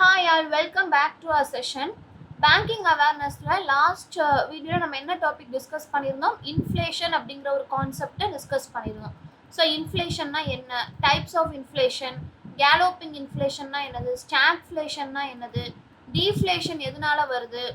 Hi all, welcome back to our session. Banking awarenessல last வீடியோல நம்ம என்ன டாபிக் டிஸ்கஸ் பண்ணியிருந்தோம், இன்ஃப்ளேஷன் அப்படிங்கிற ஒரு கான்செப்டை டிஸ்கஸ் பண்ணியிருந்தோம். ஸோ இன்ஃப்ளேஷன்னா என்ன, டைப்ஸ் ஆஃப் இன்ஃப்ளேஷன், கேலோப்பிங் இன்ஃப்ளேஷன்னா என்னது, ஸ்டாக்ஃப்ளேஷன்னா என்னது, டீஃப்ளேஷன் எதனால வருது,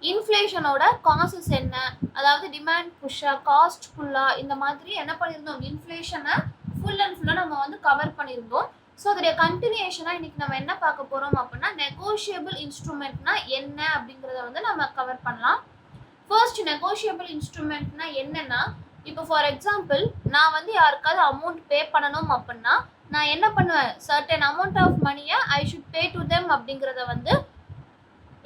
இன்ஃப்ளேஷனோட காசஸ் என்ன, அதாவது டிமாண்ட் புஷ்ஷா காஸ்ட் புல்லா, இந்த மாதிரி என்ன பண்ணியிருந்தோம், இன்ஃப்ளேஷனை ஃபுல் அண்ட் ஃபுல்லாக நம்ம வந்து கவர் பண்ணியிருந்தோம். ஸோ அதோடைய கண்டினியூஷனாக இன்னைக்கு நம்ம என்ன பார்க்க போகிறோம் அப்படின்னா, நெகோஷியபிள் இன்ஸ்ட்ருமெண்ட்னா என்ன அப்படிங்கிறத வந்து நம்ம கவர் பண்ணலாம். ஃபர்ஸ்ட் நெகோஷியபிள் இன்ஸ்ட்ருமெண்ட்னா என்னன்னா, இப்போ ஃபார் எக்ஸாம்பிள் நான் வந்து யாருக்காவது அமௌண்ட் பே பண்ணணும் அப்படின்னா நான் என்ன பண்ணுவேன், சர்டன் அமௌண்ட் ஆஃப் மணியை I should pay to them அப்படிங்கிறத வந்து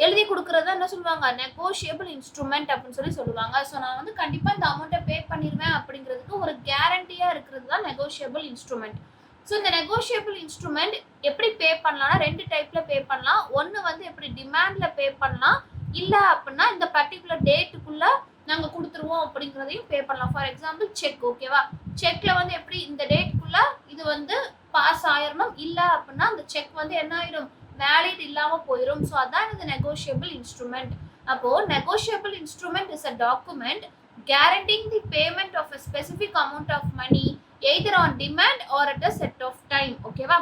எழுதி கொடுக்குறத என்ன சொல்லுவாங்க, நெகோஷியபிள் இன்ஸ்ட்ருமெண்ட் அப்படின்னு சொல்லி சொல்லுவாங்க. ஸோ நான் வந்து கண்டிப்பாக இந்த அமௌண்ட்டை பே பண்ணிடுவேன் அப்படிங்கிறதுக்கு ஒரு கேரண்டியாக இருக்கிறது தான் நெகோஷியபிள் இன்ஸ்ட்ருமெண்ட். ஸோ இந்த நெகோஷியபிள் இன்ஸ்ட்ருமெண்ட் எப்படி பே பண்ணலாம்னா ரெண்டு டைப்பில் பே பண்ணலாம். ஒன்று வந்து எப்படி டிமாண்டில் பே பண்ணலாம், இல்லை அப்படின்னா இந்த பர்டிகுலர் டேட்டுக்குள்ளே நாங்கள் கொடுத்துருவோம் அப்படிங்கிறதையும் பே பண்ணலாம். ஃபார் எக்ஸாம்பிள் செக், ஓகேவா, செக்கில் வந்து எப்படி இந்த டேட்டுக்குள்ளே இது வந்து பாஸ் ஆயிடணும், இல்லை அப்படின்னா அந்த செக் வந்து என்ன ஆயிடும், வேலிட் இல்லாமல் போயிடும். ஸோ அதான் இந்த நெகோஷியபிள் இன்ஸ்ட்ருமெண்ட். அப்போது negotiable instrument is a document guaranteeing the payment of a specific amount of money either on demand or at a set of time. ஓகேவா,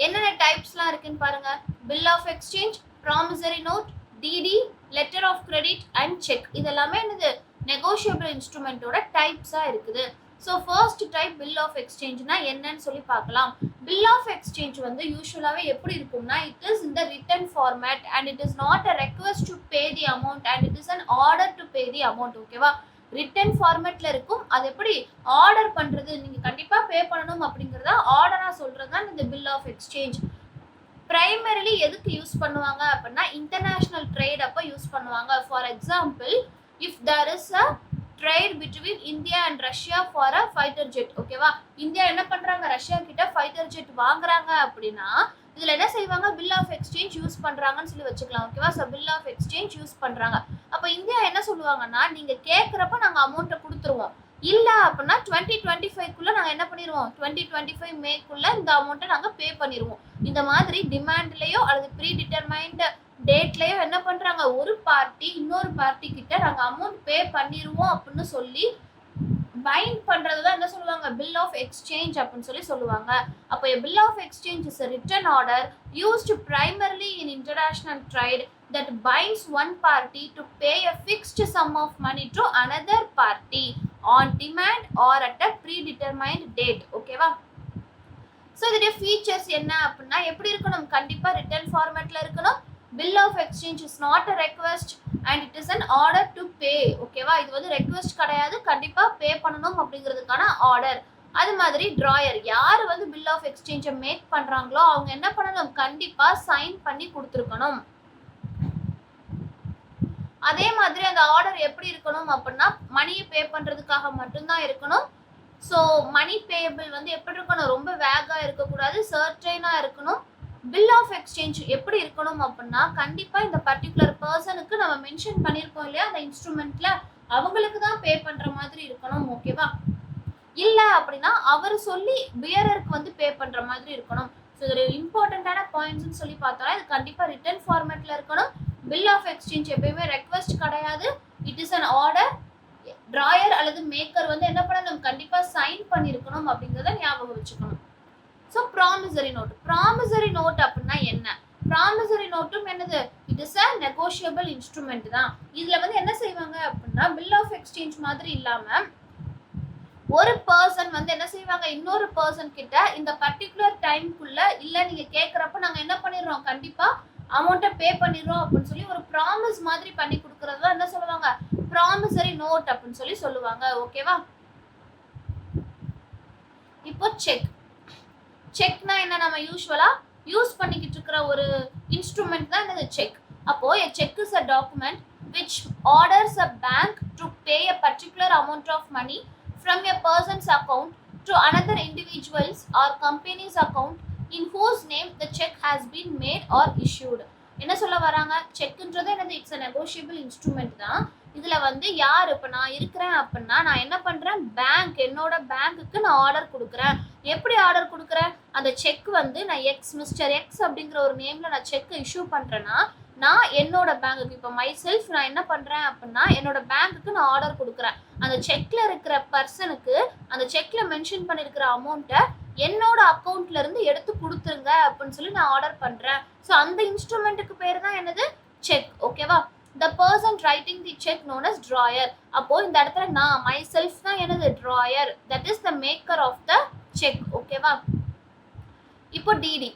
என்னென்ன டைப்ஸ்லாம் இருக்குன்னு பாருங்க. Bill of exchange, promissory note, DD, letter of credit and cheque. இதெல்லாமே என்னது, negotiable இன்ஸ்ட்ருமெண்ட்டோட டைப்ஸாக இருக்குது. So first type bill of எக்ஸ்சேஞ்ச்னா என்னன்னு சொல்லி பார்க்கலாம். பில் ஆஃப் எக்ஸ்சேஞ்ச் வந்து யூஸ்வலாகவே எப்படி இருக்கும்னா, இட் இஸ் இந்த written format and it is not a request to pay the amount and it is an order to pay the amount. ஓகேவா, ரிட்டன் ஃபார்மேட்ல இருக்கும். அது எப்படி ஆர்டர் பண்ணுறது, நீங்கள் கண்டிப்பாக பே பண்ணணும் அப்படிங்கிறத ஆர்டராக சொல்கிறது தான் இந்த பில் ஆஃப் எக்ஸ்சேஞ்ச். ப்ரைமரிலி எதுக்கு யூஸ் பண்ணுவாங்க அப்படின்னா, இன்டர்நேஷ்னல் ட்ரேட் அப்போ யூஸ் பண்ணுவாங்க. For example, if there is a trade between India and Russia for a fighter jet. ஓகேவா, இந்தியா என்ன பண்ணுறாங்க, ரஷ்யா கிட்ட ஃபைட்டர் ஜெட் வாங்குறாங்க அப்படின்னா இதில் என்ன செய்வாங்க, பில் ஆஃப் எக்ஸ்சேஞ்ச் யூஸ் பண்ணுறாங்கன்னு சொல்லி வச்சுக்கலாம். ஓகேவா, so bill of exchange use பண்ணுறாங்க. அப்போ இந்தியா என்ன சொல்லுவாங்கன்னா, நீங்கள் கேட்குறப்ப நாங்கள் அமௌண்ட்டை கொடுத்துருவோம், இல்லை அப்படின்னா 2025 நாங்கள் என்ன பண்ணிடுவோம், 2025 மேக்குள்ளே இந்த அமௌண்ட்டை நாங்கள் பே பண்ணிடுவோம். இந்த மாதிரி டிமாண்ட்லேயோ அல்லது ப்ரீ டிட்டர்மைன்டு டேட்லேயோ என்ன பண்ணுறாங்க, ஒரு பார்ட்டி இன்னொரு பார்ட்டி கிட்ட நாங்கள் அமௌண்ட் பே பண்ணிடுவோம் அப்படின்னு சொல்லி பைண்ட் பண்ணுறது தான் என்ன சொல்லுவாங்க, பில் ஆஃப் எக்ஸ்சேஞ்ச் அப்படின்னு சொல்லி சொல்லுவாங்க. அப்போ bill of exchange is a written order used primarily in international trade that binds one party to pay a fixed sum of money to another party on demand or at a predetermined date. ஓகேவா, so இதோடைய features என்ன அப்படின்னா, எப்படி இருக்கணும், கண்டிப்பாக written ஃபார்மேட்டில் இருக்கணும். Bill of exchange is not a request and it is an order to pay. ஓகேவா, இது வந்து ரெக்வஸ்ட் கிடையாது, கண்டிப்பாக பே பண்ணணும் அப்படிங்கிறதுக்கான ஆர்டர். அது மாதிரி ட்ராயர், யார் வந்து பில் ஆஃப் எக்ஸ்சேஞ்சை மேக் பண்ணுறாங்களோ அவங்க என்ன பண்ணணும், கண்டிப்பாக சைன் பண்ணி கொடுத்துருக்கணும். அதே மாதிரி அந்த ஆர்டர் எப்படி இருக்கணும் அப்படின்னா, மணியை பே பண்ணுறதுக்காக மட்டும்தான் இருக்கணும். ஸோ மணி பேயபிள் வந்து எப்படி இருக்கணும், ரொம்ப வேகாக இருக்கக்கூடாது, சர்டைனாக இருக்கணும். பில் ஆஃப் எக்ஸ்சேஞ்ச் எப்படி இருக்கணும் அப்படின்னா, கண்டிப்பாக இந்த பர்டிகுலர் பர்சனுக்கு நம்ம மென்ஷன் பண்ணியிருக்கோம் இல்லையா அந்த இன்ஸ்ட்ருமெண்ட்ல, அவங்களுக்கு தான் பே பண்ணுற மாதிரி இருக்கணும். ஓகேவா, இல்லை அப்படின்னா அவர் சொல்லி பியரருக்கு வந்து பே பண்ணுற மாதிரி இருக்கணும். ஸோ இது இம்பார்ட்டண்ட்டான பாயிண்ட்ஸ்ன்னு சொல்லி பார்த்தோம்னா, இது கண்டிப்பாக ரிட்டன் ஃபார்மேட்டில் இருக்கணும். பில் ஆஃப் எக்ஸ்சேஞ்ச் எப்பயுமே ரெக்வஸ்ட் கிடையாது, it is an order. Drawer அல்லது மேக்கர் வந்து என்ன பண்ணணும், கண்டிப்பாக சைன் பண்ணியிருக்கணும் அப்படிங்கிறத ஞாபகம் வச்சுக்கணும். So promissory note, promissory note அப்படின்னா என்ன, ப்ராமிசரி நோட்டும் என்னது, it is a negotiable instrument தான். இதில் வந்து என்ன செய்வாங்க அப்படின்னா, பில் ஆஃப் எக்ஸ்சேஞ்ச் மாதிரி இல்லாமல் ஒரு பர்சன் வந்து என்ன செய்வாங்க, இன்னொரு பர்சன் கிட்ட இந்த பர்டிகுலர் டைம்குள்ள இல்லை நீங்கள் கேட்குறப்ப நாங்கள் என்ன பண்ணிடுறோம், கண்டிப்பாக அமௌண்ட்டை பே பண்ணிடுறோம் அப்படின்னு சொல்லி ஒரு ப்ராமிஸ் மாதிரி பண்ணி கொடுக்குறது தான் என்ன சொல்லுவாங்க, ப்ராமிசரி நோட் அப்படின்னு சொல்லி சொல்லுவாங்க. ஓகேவா, இப்போ செக், செக்னா என்ன, நம்ம யூஸ்வலாக யூஸ் பண்ணிக்கிட்டு இருக்கிற ஒரு இன்ஸ்ட்ருமெண்ட் தான் என்னது, செக். அப்போது a check is a document which orders a bank to pay a particular amount of money from a person's account to another individual's or company's account in whose name the check has been made or issued. என்ன சொல்ல வராங்க, செக்குன்றது என்னது, it's a negotiable instrument தான். இதுல வந்து யார் இப்ப நான் இருக்கிறேன் அப்படின்னா நான் என்ன பண்றேன், பேங்க் என்னோட பேங்க்குக்கு நான் ஆர்டர் கொடுக்குறேன். எப்படி ஆர்டர் கொடுக்குறேன், அந்த செக் வந்து நான் மிஸ்டர் எக்ஸ் அப்படிங்கிற ஒரு நேம்ல நான் செக் இஷ்யூ பண்றேன்னா நான் என்னோட பேங்க்குக்கு இப்போ மை செல்ஃப் நான் என்ன பண்றேன் அப்படின்னா என்னோட பேங்க்குக்கு நான் ஆர்டர் கொடுக்குறேன். அந்த செக்ல இருக்கிற பர்சனுக்கு அந்த செக்ல மென்ஷன் பண்ணிருக்கிற அமௌண்ட்டை என்னோட அக்கௌண்ட்ல இருந்து எடுத்து கொடுத்துருங்க அப்படின்னு சொல்லி நான் ஆர்டர் பண்றேன். ஸோ அந்த இன்ஸ்ட்ருமெண்ட்டுக்கு பேர் தான் என்னது, செக். ஓகேவா? the person writing the check known as drawer. அப்போ இந்த இடத்துல நான் மை செல்ஃப் தான் என்னது, drawer, that is the maker of the check. ஓகேவா? இப்போ டிடி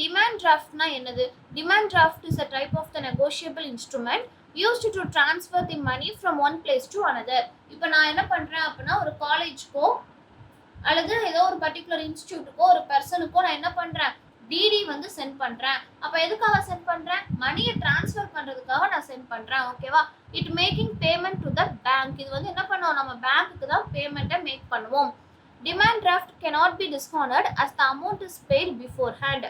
டிமாண்ட் டிராஃப்ட்னா என்னது, demand draft is a type of the negotiable instrument used to transfer the money from one place to another. இப்போ நான் என்ன பண்றேன் அப்படின்னா ஒரு காலேஜ்க்கோ அல்லது ஏதோ ஒரு பர்டிகுலர் இன்ஸ்டியூட்டுக்கோ ஒரு பர்சனுக்கோ நான் என்ன பண்றேன், டிடி வந்து சென்ட் பண்றேன். அப்ப எதுக்காக சென்ட் பண்றேன், மணியை டிரான்ஸ்ஃபர் பண்றதுக்காக நான் சென்ட் பண்றேன். ஓகேவா? It making payment to the bank. இது வந்து என்ன பண்ணுவோம், நம்ம பேங்க்குக்கு தான் பேமெண்ட்டை மேக் பண்ணுவோம். Demand draft cannot be dishonored as the amount is paid beforehand.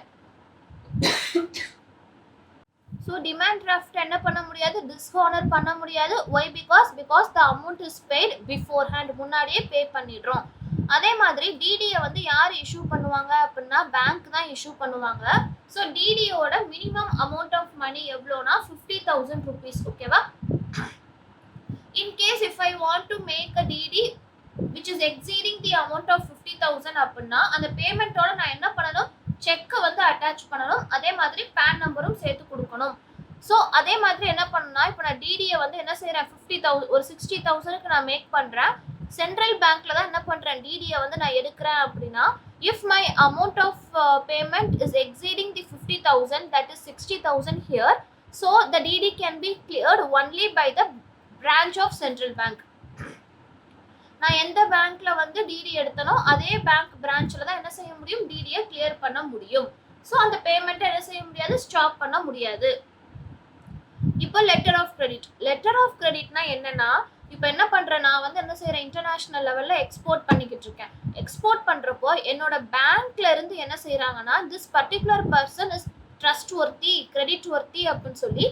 So demand draft என்ன பண்ண முடியாது, டிஸ்ஹானர் பண்ண முடியாது. Why? Because the amount is paid beforehand, முன்னாடியே பே பண்ணிடுறோம். அதே மாதிரி டிடியை வந்து யார் இஷ்யூ பண்ணுவாங்க அப்படின்னா பேங்க் தான் இஷ்யூ பண்ணுவாங்க. ஸோ டிடியோட மினிமம் அமௌண்ட் ஆஃப் மணி எவ்வளோனா 50,000 rupees. ஓகேவா? In case if I want to make a DD which is exceeding the amount of 50,000 அப்படின்னா அந்த பேமெண்ட்டோட நான் என்ன பண்ணணும், செக்கை வந்து அட்டாச் பண்ணணும். அதே மாதிரி பேன் நம்பரும் சேர்த்து கொடுக்கணும். ஸோ அதே மாதிரி என்ன பண்ணணும்னா இப்போ நான் டிடியை வந்து என்ன செய்கிறேன், 50,000 ஒரு 60,000க்கு நான் மேக் பண்ணுறேன். சென்ட்ரல் பேங்க்ல தான் என்ன பண்ணுறேன், டிடியை வந்து நான் எடுக்கிறேன் அப்படின்னா if my amount of payment is exceeding the 50,000 that is 60,000 here, so the DD can be cleared only by the branch of central bank. நான் எந்த பேங்க்ல வந்து டிடி எடுத்தனோ அதே பேங்க் பிரான்ச்ல தான் என்ன செய்ய முடியும், டிடியை கிளியர் பண்ண முடியும். ஸோ அந்த பேமெண்ட்டை என்ன செய்ய முடியாது, ஸ்டாப் பண்ண முடியாது. இப்போ லெட்டர் ஆஃப் கிரெடிட்னா என்னன்னா இப்போ என்ன பண்றேன், நான் வந்து என்ன செய்யறேன், இன்டர்நேஷனல் லெவல்ல எக்ஸ்போர்ட் பண்ணிக்கிட்டு இருக்கேன். எக்ஸ்போர்ட் பண்றப்போ என்னோட பேங்க்ல இருந்து என்ன செய்யறாங்கன்னா this particular person is trustworthy, creditworthy அப்படின்னு சொல்லி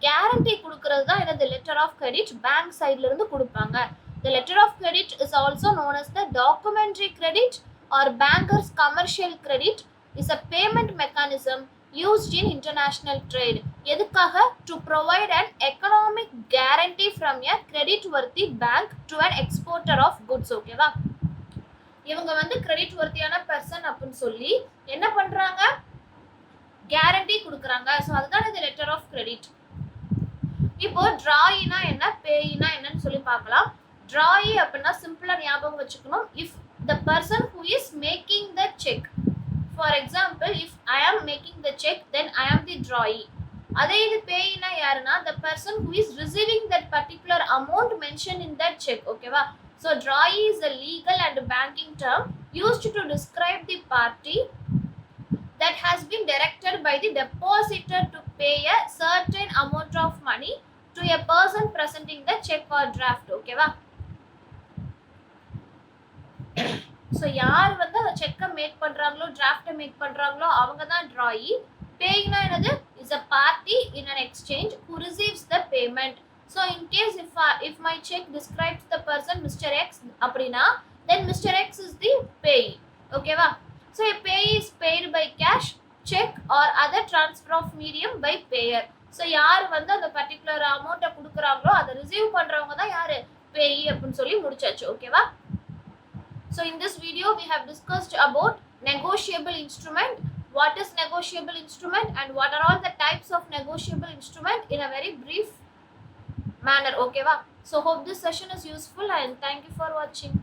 கேரண்டி கொடுக்கறது தான் என்னது லெட்டர் ஆஃப் கிரெடிட். பேங்க் சைட்ல இருந்து கொடுப்பாங்க. The letter of credit is also known as the documentary credit or banker's commercial credit. Is a payment mechanism used in international trade. எதுக்காக, to provide an economic guarantee from a credit worthy bank to an exporter of goods. ஓகேவா? இவங்க வந்து credit வர்த்தியான person அப்படின்னு சொல்லி என்ன பண்றாங்க, guarantee கொடுக்குறாங்க. So அதுதான் இந்த லெட்டர் ஆஃப் கிரெடிட். இப்போ டிராயினா என்ன, பேயினா என்னன்னு சொல்லி பார்க்கலாம். Drawee அப்படின்னா சிம்பிளா ஞாபகம் வச்சுக்கணும். If the person who is making the cheque, for example if I ஆம் மேக்கிங் த செக் தென் ஐ ஆம் தி drawee. அதே இது பேயினா யாருன்னா the person who is receiving that particular amount mention in that cheque. ஓகேவா? So drawee is a legal and banking term used to describe the party that has been directed by the depositor to pay a certain amount of money to a person presenting the check or draft. ஓகேவா? So யார் வந்து அந்த செக்கை make பண்றாங்களோ டிராஃப்டை make பண்றாங்களோ அவங்க தான் drawee. பேயினா என்னது, is a party in an exchange who receives the payment. So in case if my check describes the person Mr. X அப்படின்னா then Mr. X is the payee. ஓகேவா? So a payee is paid by cash, check or other transfer of medium by payer. So யார் வந்து அந்த particular அமௌண்ட்டை கொடுக்குறாங்களோ அதை receive பண்றவங்க தான் யாரு, பேயி அப்படின்னு சொல்லி முடிச்சாச்சு. ஓகேவா? So in this video we have discussed about negotiable instrument, what is negotiable instrument and what are all the types of negotiable instrument in a very brief manner. Okay va? So hope this session is useful and thank you for watching.